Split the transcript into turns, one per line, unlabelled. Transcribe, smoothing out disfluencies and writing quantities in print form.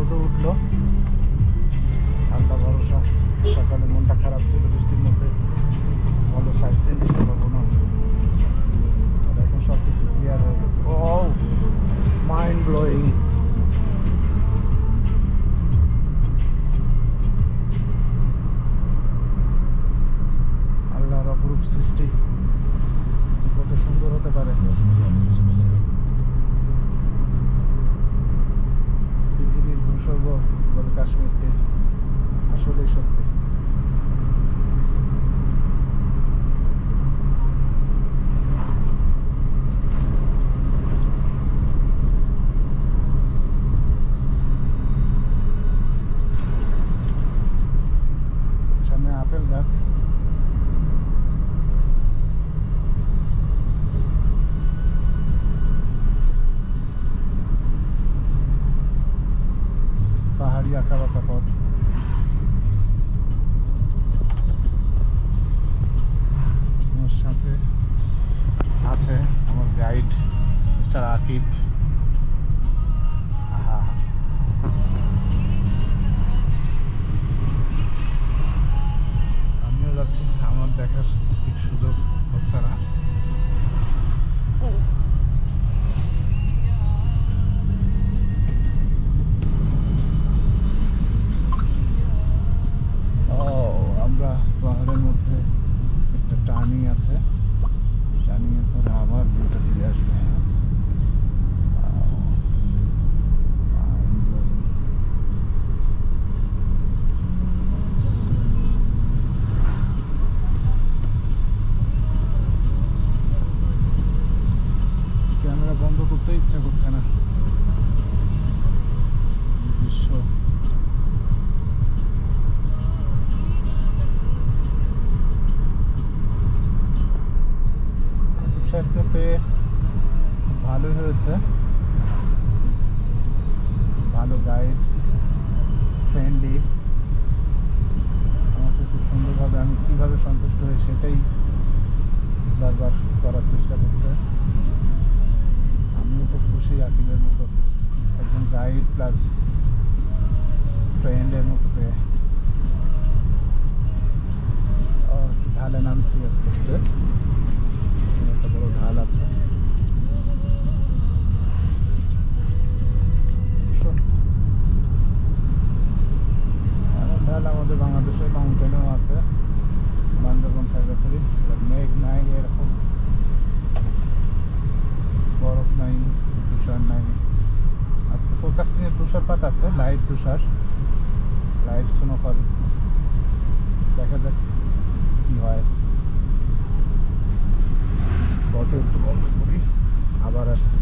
রোদও উঠলো, ঠান্ডা ভরসা। সকালে মনটা খারাপ ছিল বৃষ্টির মধ্যে, ভালো সাইড সিন দিতে পারবো না। আর এখন সব কিছু ক্লিয়ার হয়ে গেছে। ও মাইন্ড ব্লোয়িং। আল্লাহর অপরূপ সৃষ্টি, যে কত সুন্দর হতে পারে। পৃথিবীর ভূস্বর্গ বলে কাশ্মীরকে, আসলেই সত্যি। সামনে আপেল গাছ, পাহাড়ি আঁকা বাঁকা পথ। আমার সাথে আছে আমার গাইড মিস্টার আকিব। আমিও যাচ্ছি, আমার দেখার ঠিক সুযোগ হচ্ছে না। আমরা পাহাড়ের মধ্যে একটা টার্নিং আছে, টার্নিং এর পরে আবার ভিউটা ফিরে আসবে। ক্যামেরা বন্ধ করতে ইচ্ছা করছে না, দৃশ্য। সাহেবকে পেয়ে ভালোই হয়েছে, ভালো গাইড, ফ্রেন্ডলি। আমাকে খুব সুন্দরভাবে, আমি কীভাবে সন্তুষ্ট হই সেটাই বারবার করার চেষ্টা করছে। আমিও খুব খুশি আকিবের মতো একজন গাইড প্লাস ফ্রেন্ডের মতো পেয়ে। ঢালে নামছি আস্তে আস্তে, একটা বড় ঢাল আছে। ঢাল আমাদের বাংলাদেশের মাউন্টেনেও আছে, বান্দরবান, খাগড়াছড়ি। মেঘ নাই, এরকম বরফ নাই, তুষার নাই। আজকে ফোরকাস্টিংয়ে তুষারপাত আছে, লাইট তুষার, লাইট স্নোফল। দেখা যাক কি হয়। কত একটু বন্ধ করি, আবার আসছি।